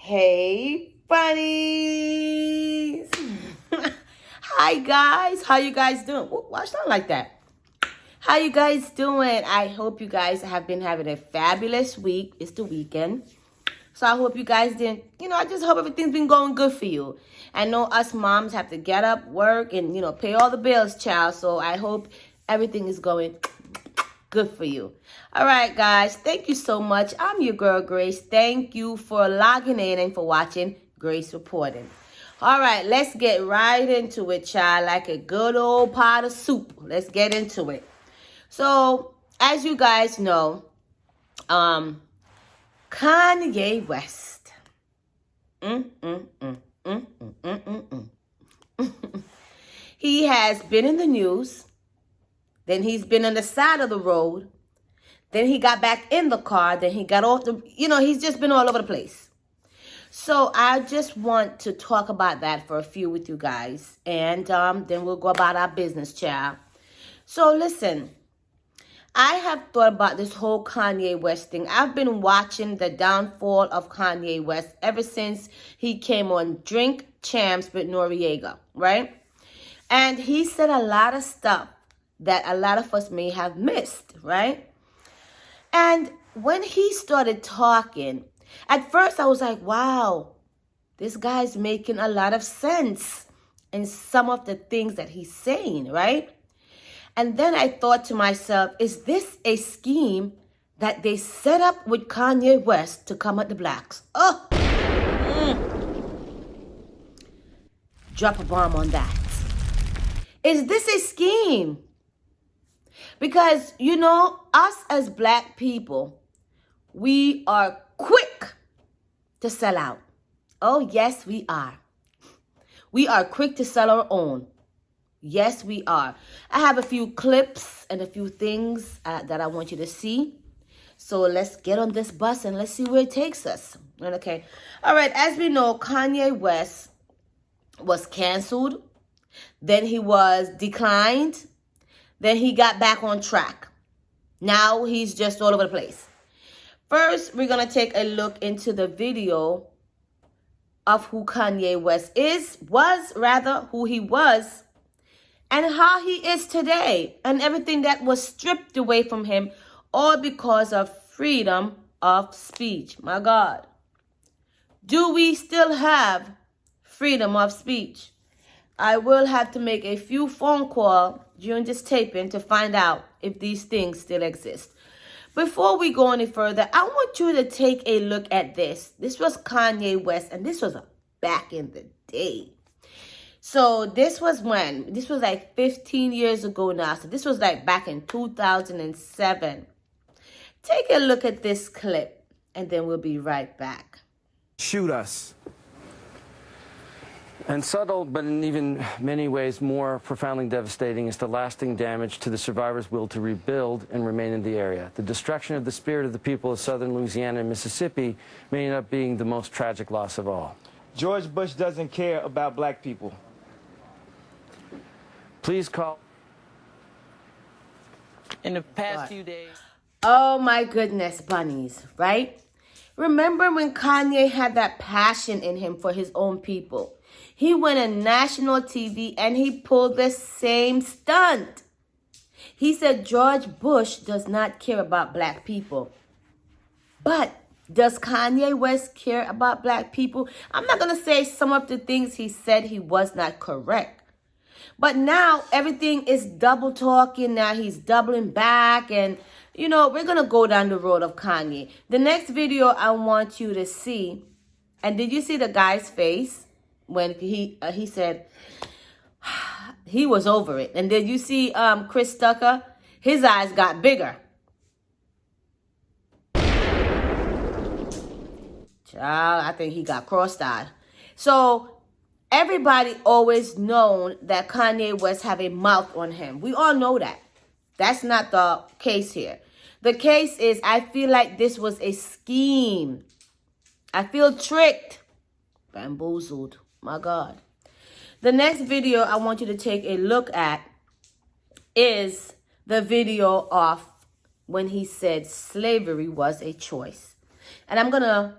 Hey, bunnies. Hi, guys. How you guys doing? Why sound like that? How you guys doing? I hope you guys have been having a fabulous week. It's the weekend. So I hope you guys didn't, I just hope everything's been going good for you. I know us moms have to get up, work, and, pay all the bills, child. So I hope everything is going good for you. All right, guys. Thank you so much. I'm your girl, Grace. Thank you for logging in and for watching Grace Reporting. All right, let's get right into it, child. Like a good old pot of soup. Let's get into it. So, as you guys know, Kanye West. He has been in the news. Then he's been on the side of the road. Then he got back in the car. Then he got off the, he's just been all over the place. So I just want to talk about that for a few with you guys. And then we'll go about our business, child. So listen, I have thought about this whole Kanye West thing. I've been watching the downfall of Kanye West ever since he came on Drink Champs with Noriega, right? And he said a lot of stuff that a lot of us may have missed, right? And when he started talking, at first I was like, wow, this guy's making a lot of sense in some of the things that he's saying, right? And then I thought to myself, is this a scheme that they set up with Kanye West to come at the blacks? Drop a bomb on that. Is this a scheme? Because, us as black people, we are quick to sell out. Oh, yes, we are. We are quick to sell our own. Yes, we are. I have a few clips and a few things that I want you to see. So let's get on this bus and let's see where it takes us. Okay. All right. As we know, Kanye West was canceled. Then he was declined. Then he got back on track. Now he's just all over the place. First, we're going to take a look into the video of who Kanye West who he was, and how he is today, and everything that was stripped away from him, all because of freedom of speech. My God. Do we still have freedom of speech? I will have to make a few phone calls during this taping to find out if these things still exist. Before we go any further, I want you to take a look at this. This was Kanye West, and this was back in the day. So this was when? This was like 15 years ago now. So this was like back in 2007. Take a look at this clip, and then we'll be right back. Shoot us. And subtle, but in even many ways more profoundly devastating, is the lasting damage to the survivors' will to rebuild and remain in the area. The destruction of the spirit of the people of southern Louisiana and Mississippi may end up being the most tragic loss of all. George Bush doesn't care about black people. Please call. In the past few days. Oh my goodness, bunnies, right? Remember when Kanye had that passion in him for his own people? He went on national TV and he pulled the same stunt. He said George Bush does not care about black people. But does Kanye West care about black people? I'm not going to say some of the things he said he was not correct. But now everything is double talking. Now he's doubling back. And, we're going to go down the road of Kanye. The next video I want you to see. And did you see the guy's face? When he said he was over it. And did you see Chris Tucker? His eyes got bigger. Child, I think he got cross-eyed. So everybody always known that Kanye West have a mouth on him. We all know that. That's not the case here. The case is, I feel like this was a scheme. I feel tricked. Bamboozled. My God. The next video I want you to take a look at is the video of when he said slavery was a choice. And I'm going to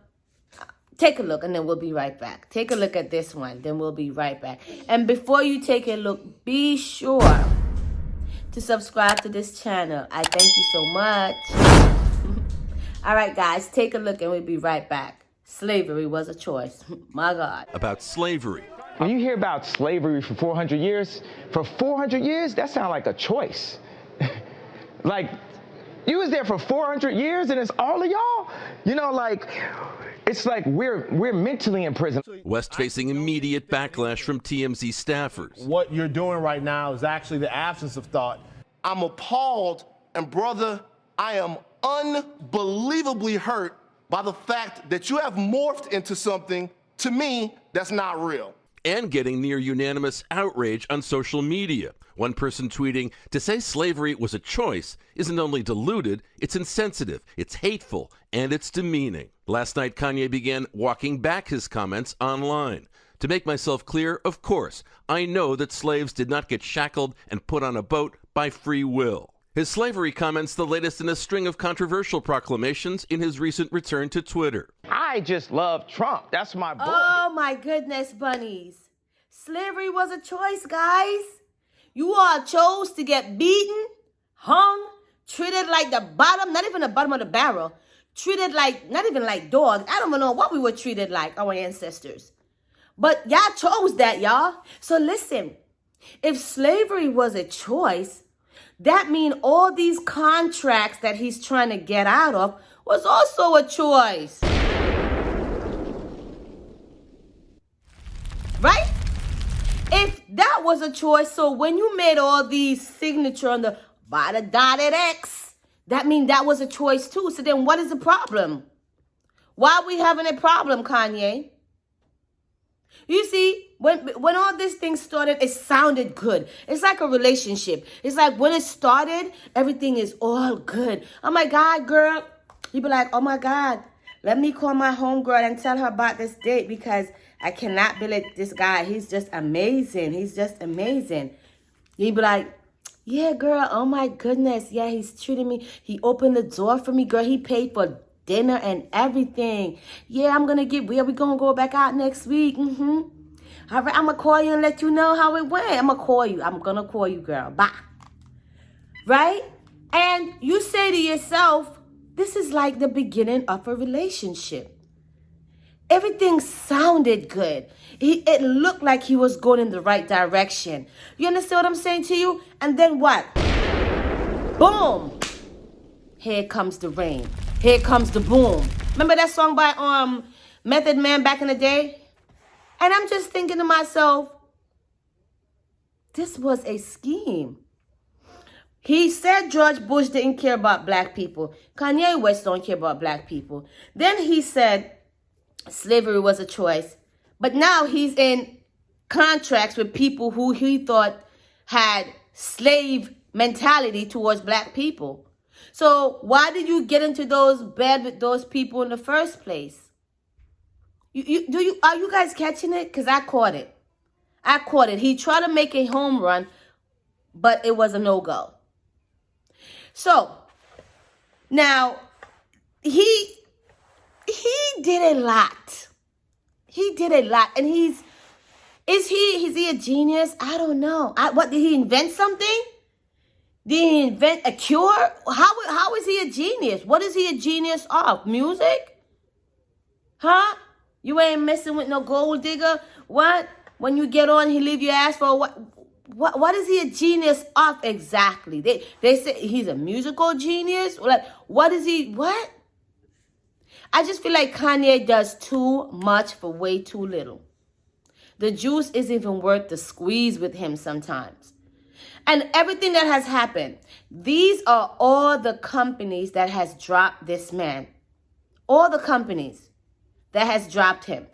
Take a look, and then we'll be right back. Take a look at this one, then we'll be right back. And before you take a look, be sure to subscribe to this channel. I thank you so much. All right, guys, take a look, and we'll be right back. Slavery was a choice. My God. About slavery. When you hear about slavery for 400 years, that sounds like a choice. Like, you was there for 400 years and it's all of y'all? You know, like, it's like we're mentally in prison. West facing immediate backlash from TMZ staffers. What you're doing right now is actually the absence of thought. I'm appalled, and brother, I am unbelievably hurt by the fact that you have morphed into something, to me, that's not real. And getting near unanimous outrage on social media. One person tweeting, to say slavery was a choice isn't only deluded, it's insensitive, it's hateful, and it's demeaning. Last night, Kanye began walking back his comments online. To make myself clear, of course, I know that slaves did not get shackled and put on a boat by free will. His slavery comments the latest in a string of controversial proclamations in his recent return to Twitter. I just love Trump. That's my boy. Oh, my goodness, bunnies. Slavery was a choice, guys. You all chose to get beaten, hung, treated like the bottom, not even the bottom of the barrel, treated like, not even like dogs. I don't even know what we were treated like, our ancestors. But y'all chose that, y'all. So listen, if slavery was a choice, that means all these contracts that he's trying to get out of was also a choice. Right? If that was a choice, so when you made all these signature on the by the dotted X, that means that was a choice too. So then what is the problem? Why are we having a problem, Kanye? You see, when all this thing started, it sounded good. It's like a relationship. It's like when it started, everything is all good. Oh my God, girl. You be like, oh my God, let me call my homegirl and tell her about this date because I cannot believe this guy. He's just amazing. He's just amazing. You be like, yeah, girl, oh my goodness. Yeah, he's treating me. He opened the door for me, girl. He paid for dinner and everything. Yeah, we're going to go back out next week. All right, I'm going to call you and let you know how it went. I'm going to call you, girl. Bye. Right? And you say to yourself, this is like the beginning of a relationship. Everything sounded good. It looked like he was going in the right direction. You understand what I'm saying to you? And then what? Boom. Here comes the rain. Here comes the boom. Remember that song by Method Man back in the day? And I'm just thinking to myself, this was a scheme. He said George Bush didn't care about black people. Kanye West don't care about black people. Then he said slavery was a choice. But now he's in contracts with people who he thought had slave mentality towards black people. So why did you get into those bed with those people in the first place? Are you guys catching it? Because I caught it. He tried to make a home run, but it was a no-go. So now he did a lot. He did a lot. And is he a genius? I don't know. What, did he invent something? Did he invent a cure? How is he a genius? What is he a genius of? Music? Huh? You ain't messing with no gold digger? What? When you get on, he leave your ass for what? What is he a genius of exactly? They say he's a musical genius? Like, what is he? What? I just feel like Kanye does too much for way too little. The juice isn't even worth the squeeze with him sometimes. And everything that has happened, these are all the companies that has dropped this man. All the companies that has dropped him.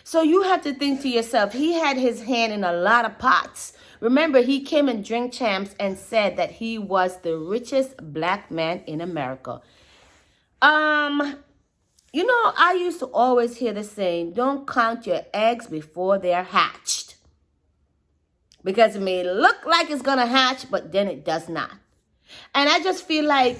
So you have to think to yourself, he had his hand in a lot of pots. Remember, he came in Drink Champs and said that he was the richest black man in America. You know, I used to always hear the saying, don't count your eggs before they're hatched. Because it may look like it's going to hatch, but then it does not. And I just feel like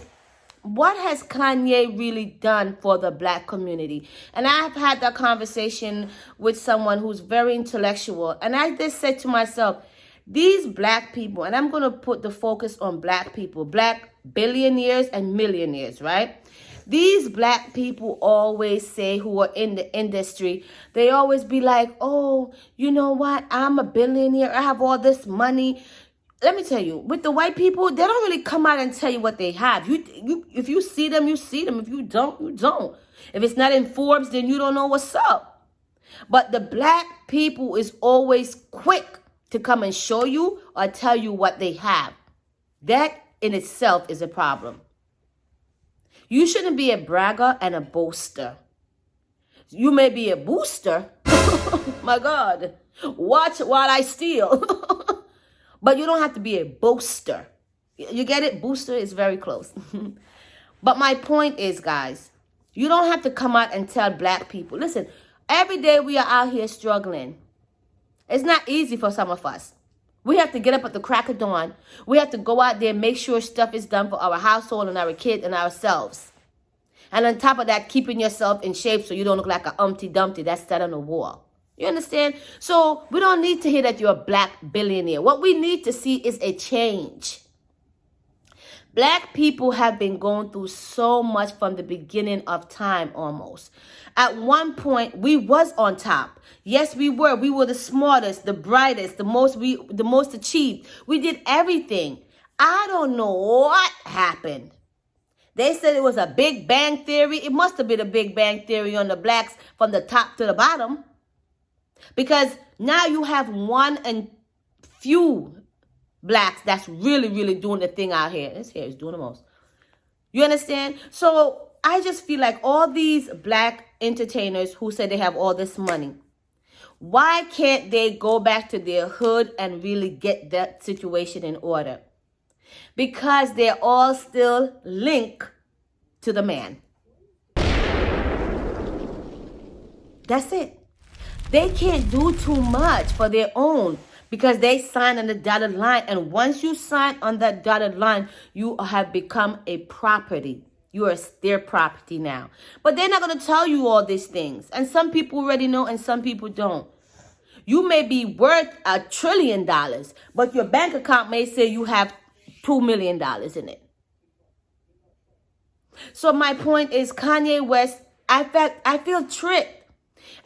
what has Kanye really done for the black community? And I've had that conversation with someone who's very intellectual. And I just said to myself, these black people, and I'm going to put the focus on black people, black billionaires and millionaires, right? These black people always say, who are in the industry, they always be like, oh, you know what? I'm a billionaire. I have all this money. Let me tell you, with the white people, they don't really come out and tell you what they have. If you see them, you see them. If you don't, you don't. If it's not in Forbes, then you don't know what's up. But the black people is always quick to come and show you or tell you what they have. That in itself is a problem. You shouldn't be a bragger and a boaster. You may be a booster. My God. Watch while I steal. But you don't have to be a boaster. You get it? Booster is very close. But my point is, guys, you don't have to come out and tell black people. Listen, every day we are out here struggling. It's not easy for some of us. We have to get up at the crack of dawn. We have to go out there and make sure stuff is done for our household and our kids and ourselves. And on top of that, keeping yourself in shape so you don't look like a Humpty Dumpty that's set on a wall. You understand? So we don't need to hear that you're a black billionaire. What we need to see is a change. Black people have been going through so much from the beginning of time almost. At one point, we was on top. Yes, we were. We were the smartest, the brightest, the most achieved. We did everything. I don't know what happened. They said it was a Big Bang Theory. It must have been a Big Bang Theory on the blacks from the top to the bottom. Because now you have one and few blacks that's really, really doing the thing out here. This here is doing the most. You understand? So I just feel like all these black entertainers who say they have all this money, why can't they go back to their hood and really get that situation in order? Because they're all still linked to the man. That's it. They can't do too much for their own because they sign on the dotted line. And once you sign on that dotted line, you have become a property. You are their property now. But they're not going to tell you all these things. And some people already know and some people don't. You may be worth $1 trillion, but your bank account may say you have $2 million in it. So my point is, Kanye West, I feel tricked.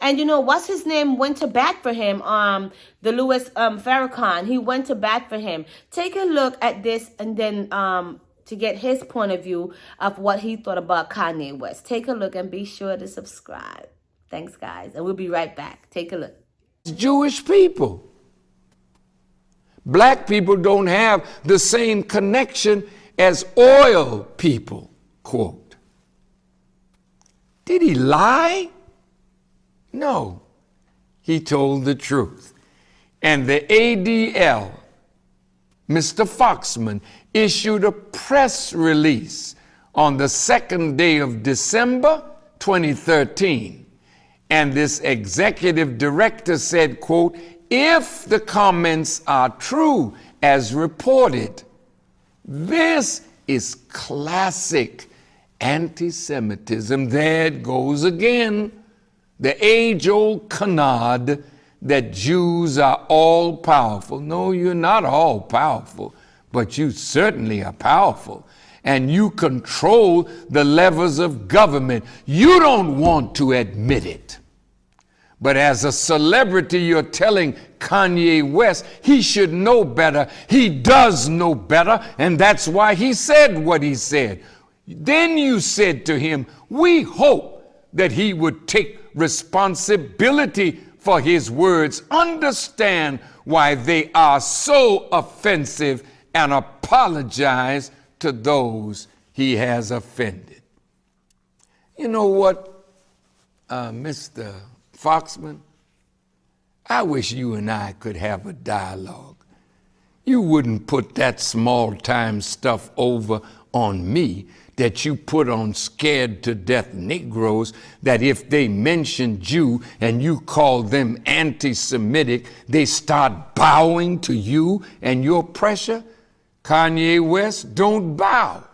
And you know, what's his name went to bat for him? The Louis Farrakhan, he went to bat for him. Take a look at this and then to get his point of view of what he thought about Kanye West. Take a look and be sure to subscribe. Thanks, guys. And we'll be right back. Take a look. Jewish people. Black people don't have the same connection as oil people, quote. Did he lie? No, he told the truth. And the ADL, Mr. Foxman, issued a press release on the 2nd day of December 2013. And this executive director said, quote, if the comments are true as reported, this is classic anti-Semitism. There it goes again. The age-old canard that Jews are all-powerful. No, you're not all-powerful, but you certainly are powerful. And you control the levers of government. You don't want to admit it. But as a celebrity, you're telling Kanye West he should know better. He does know better, and that's why he said what he said. Then you said to him, we hope that he would take responsibility for his words, understand why they are so offensive, and apologize to those he has offended. You know what, Mr. Foxman? I wish you and I could have a dialogue. You wouldn't put that small-time stuff over on me that you put on scared to death Negroes, that if they mention Jew and you call them anti-Semitic, they start bowing to you and your pressure. Kanye West, don't bow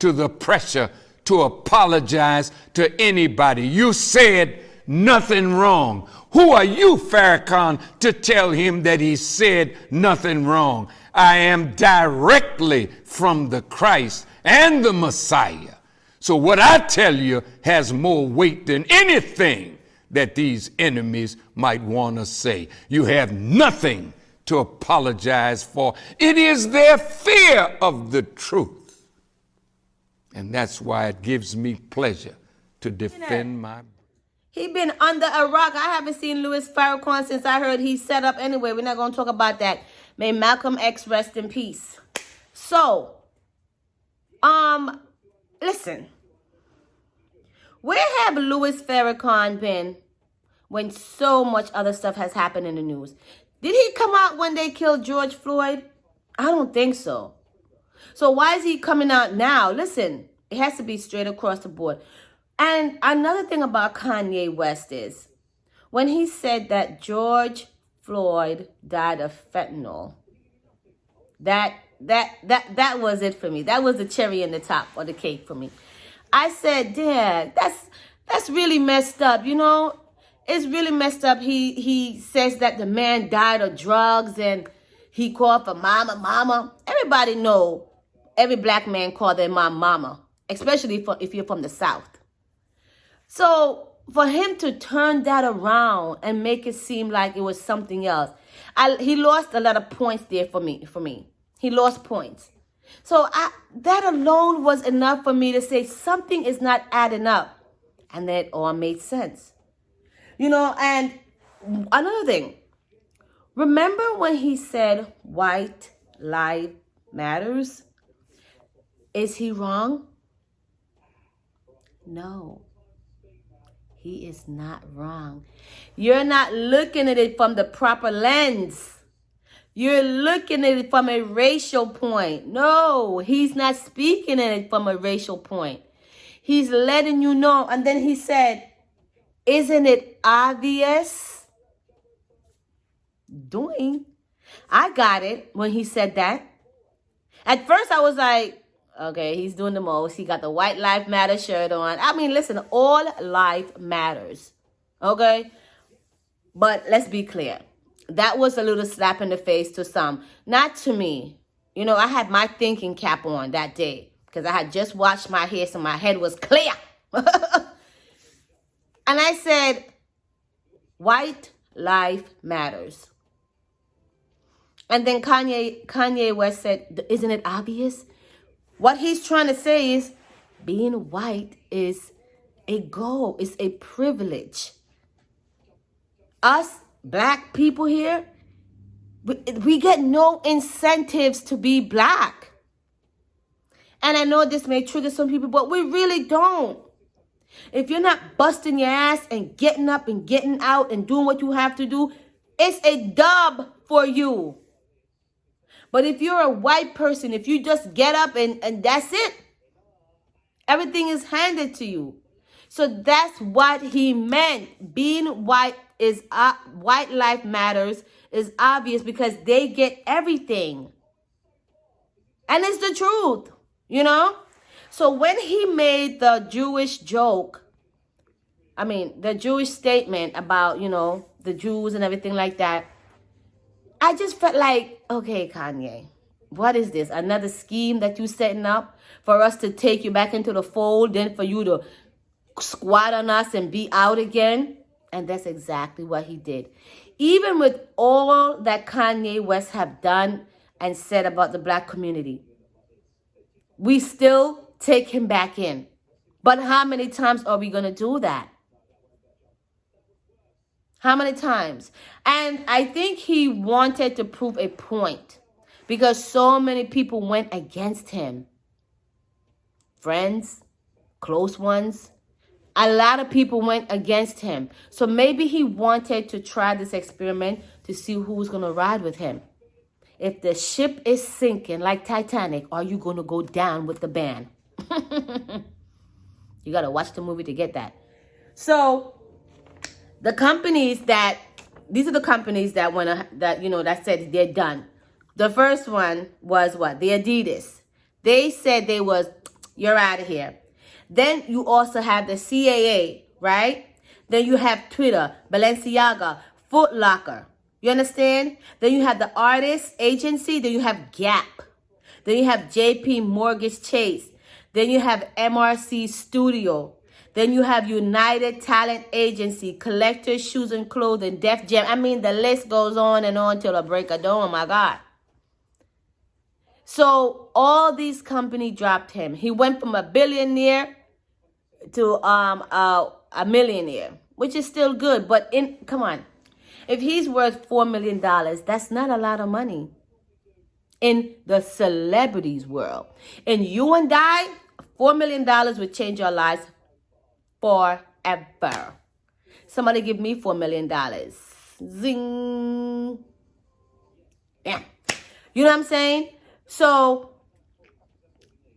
to the pressure to apologize to anybody. You said nothing wrong. Who are you, Farrakhan, to tell him that he said nothing wrong? I am directly from the Christ and the Messiah. So what I tell you has more weight than anything that these enemies might want to say. You have nothing to apologize for. It is their fear of the truth. And that's why it gives me pleasure to defend my... He been under a rock. I haven't seen Louis Farrakhan since I heard he set up. Anyway, we're not going to talk about that. May Malcolm X rest in peace. So, listen. Where have Louis Farrakhan been when so much other stuff has happened in the news? Did he come out when they killed George Floyd? I don't think so. So why is he coming out now? Listen, it has to be straight across the board. And another thing about Kanye West is when he said that George Floyd died of fentanyl, that was it for me. That was the cherry in the top of the cake for me. I said, Dad, that's really messed up. You know, it's really messed up. He says that the man died of drugs and he called for mama. Everybody know every black man called their mom mama, especially if you're from the South. So for him to turn that around and make it seem like it was something else, he lost a lot of points there for me. He lost points. So that alone was enough for me to say something is not adding up. And that all made sense. You know, and another thing. Remember when he said white life matters? Is he wrong? No. He is not wrong. You're not looking at it from the proper lens. You're looking at it from a racial point. No, he's not speaking at it from a racial point. He's letting you know. And then he said, isn't it obvious? Doing. I got it when he said that. At first I was like, okay, he's doing the most. He got the White Life Matter shirt on. I mean, listen, all life matters. Okay? But let's be clear. That was a little slap in the face to some. Not to me. You know, I had my thinking cap on that day because I had just washed my hair so my head was clear. And I said, white life matters. And then Kanye West said, isn't it obvious? What he's trying to say is being white is a goal, it's a privilege. Us black people here, we get no incentives to be black. And I know this may trigger some people, but we really don't. If you're not busting your ass and getting up and getting out and doing what you have to do, it's a dub for you. But if you're a white person, if you just get up and that's it, everything is handed to you. So that's what he meant. Being white is white life matters is obvious because they get everything. And it's the truth, you know? So when he made the Jewish joke, the Jewish statement about, you know, the Jews and everything like that, I just felt like, okay, Kanye, what is this? Another scheme that you setting up for us to take you back into the fold, then for you to squat on us and be out again? And that's exactly what he did. Even with all that Kanye West have done and said about the black community, we still take him back in. But how many times are we going to do that? How many times? And I think he wanted to prove a point because so many people went against him. Friends, close ones. A lot of people went against him. So maybe he wanted to try this experiment to see who's going to ride with him. If the ship is sinking like Titanic, are you going to go down with the band? You got to watch the movie to get that. So these are the companies that said they're done. The first one was what? The Adidas. They said they was You're out of here. Then you also have the CAA, right? Then you have Twitter, Balenciaga, Foot Locker. You understand? Then you have the Artist Agency. Then you have Gap. Then you have JP Mortgage Chase. Then you have MRC Studio. Then you have United Talent Agency, Collector Shoes and Clothing, Def Jam. I mean, the list goes on and on till the break of dawn. Oh my God. So all these companies dropped him. He went from a billionaire to a millionaire, which is still good. But come on, if he's worth $4 million, that's not a lot of money in the celebrities world. And you and I, $4 million would change our lives forever. Somebody give me $4 million. Zing. Yeah. You know what I'm saying? So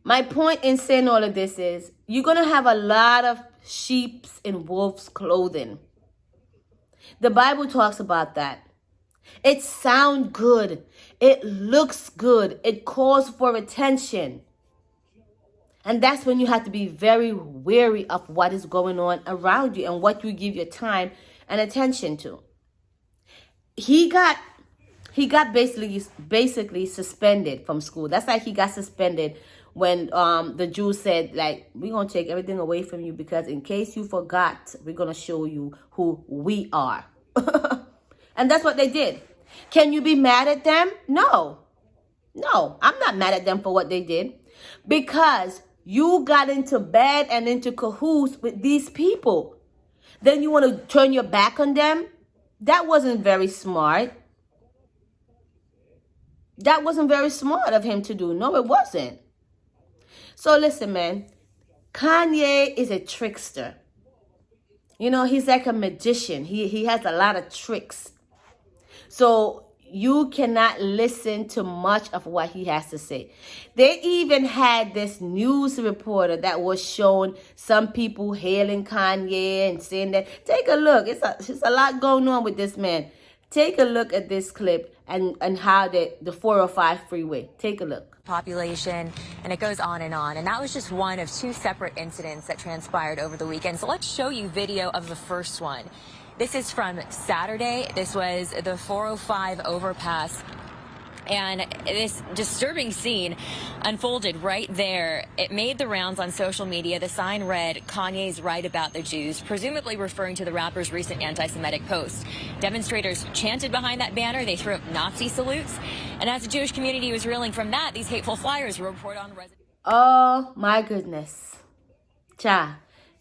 my point in saying all of this is you're going to have a lot of sheep's in wolf's clothing. The Bible talks about that. It sounds good. It looks good. It calls for attention. And that's when you have to be very wary of what is going on around you and what you give your time and attention to. He got basically suspended from school. That's like he got suspended when the Jews said, like, we're going to take everything away from you because in case you forgot, we're going to show you who we are. And that's what they did. Can you be mad at them? No, I'm not mad at them for what they did because you got into bed and into cahoots with these people. Then you want to turn your back on them? That wasn't very smart. That wasn't very smart of him to do. No, it wasn't. So listen, man. Kanye is a trickster. You know, he's like a magician. He has a lot of tricks. So you cannot listen to much of what he has to say. They even had this news reporter that was showing some people hailing Kanye and saying that. Take a look. It's a lot going on with this man. Take a look at this clip and how the 405 freeway. Take a look. Population, and it goes on. And that was just one of two separate incidents that transpired over the weekend. So let's show you video of the first one. This is from Saturday. This was the 405 overpass. And this disturbing scene unfolded right there. It made the rounds on social media. The sign read, "Kanye's right about the Jews," presumably referring to the rapper's recent anti-Semitic post. Demonstrators chanted behind that banner. They threw up Nazi salutes. And as the Jewish community was reeling from that, these hateful flyers were reported on residents. Oh, my goodness. Cha.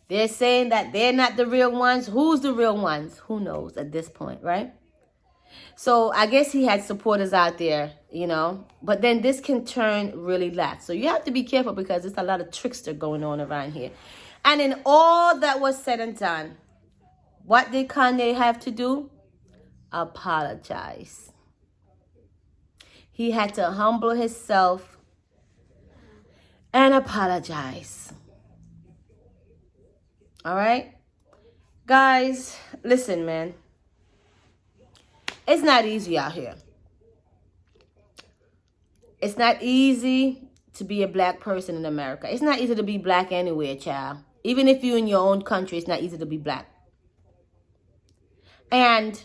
They're saying that they're not the real ones. Who's the real ones? Who knows at this point, right? So I guess he had supporters out there, you know. But then this can turn really left. So you have to be careful because there's a lot of trickster going on around here. And in all that was said and done, what did Kanye have to do? Apologize. He had to humble himself and apologize. All right? Guys, listen, man. It's not easy out here. It's not easy to be a black person in America. It's not easy to be black anywhere, child. Even if you're in your own country, it's not easy to be black. And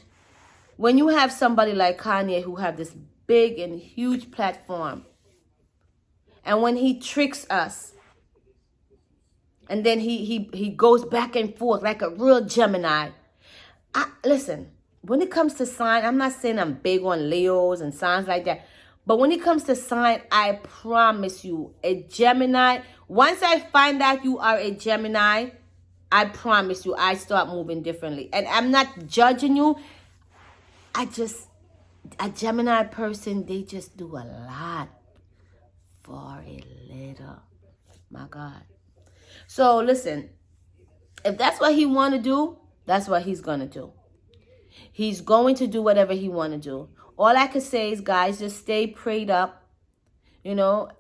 when you have somebody like Kanye who have this big and huge platform, and when he tricks us, and then he goes back and forth like a real Gemini. Listen, when it comes to sign, I'm not saying I'm big on Leos and signs like that. But when it comes to sign, I promise you, a Gemini, once I find out you are a Gemini, I promise you, I start moving differently. And I'm not judging you. A Gemini person, they just do a lot for a little. My God. So listen, if that's what he want to do, that's what he's going to do. He's going to do whatever he want to do. All I can say is, guys, just stay prayed up. You know,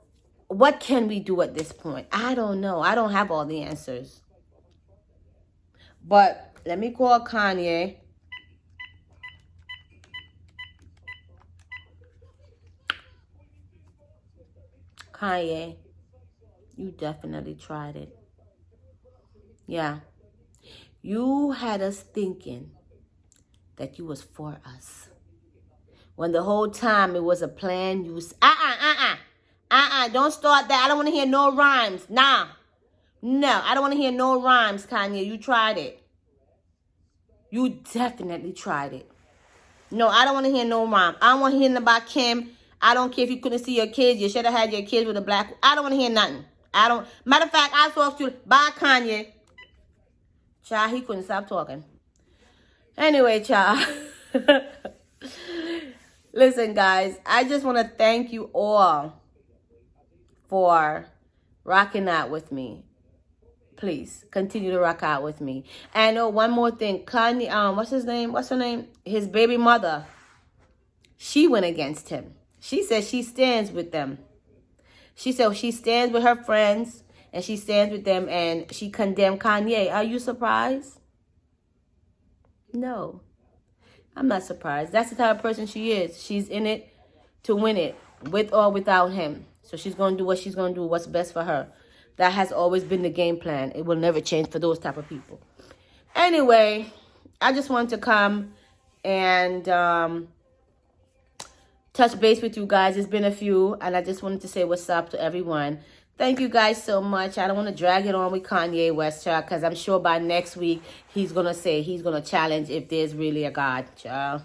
what can we do at this point? I don't know. I don't have all the answers. But let me call Kanye. Kanye, You definitely tried it. Yeah. You had us thinking that you was for us. When the whole time it was a plan, you was, don't start that. I don't want to hear no rhymes. Nah. No, I don't want to hear no rhymes, Kanye. You tried it. You definitely tried it. No, I don't want to hear no rhyme. I don't want to hear nothing about Kim. I don't care if you couldn't see your kids. You should have had your kids with a black. I don't want to hear nothing. I don't. Matter of fact, I talked to you. Bye, Kanye. Child, he couldn't stop talking. Anyway, child. Listen, guys. I just want to thank you all for rocking out with me. Please continue to rock out with me. And one more thing, Kanye, what's his name? What's her name? His baby mother. She went against him. She said she stands with them. She said she stands with her friends and she stands with them, and she condemned Kanye. Are you surprised? No, I'm not surprised. That's the type of person she is. She's in it to win it, with or without him. So she's going to do what she's going to do, what's best for her. That has always been the game plan. It will never change for those type of people. Anyway, I just wanted to come and touch base with you guys. It's been a few, and I just wanted to say what's up to everyone. Thank you guys so much. I don't want to drag it on with Kanye West, child, because I'm sure by next week he's going to say, he's going to challenge if there's really a God, child.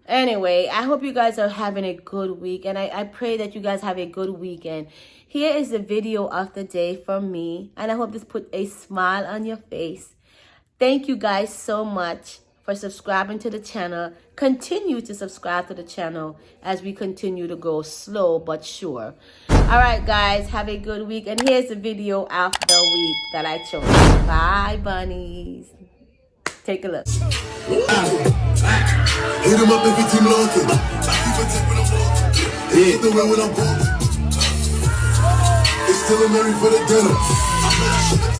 Anyway, I hope you guys are having a good week, and I pray that you guys have a good weekend. Here is the video of the day from me, and I hope this put a smile on your face. Thank you guys so much for subscribing to the channel. Continue to subscribe to the channel as we continue to go slow but sure. All right, guys, have a good week, and here's the video of the week that I chose. Bye, bunnies. Take a look. Hit him up every team looking. Yeah. The way when I'm broke. It's still a Mary for the dinner.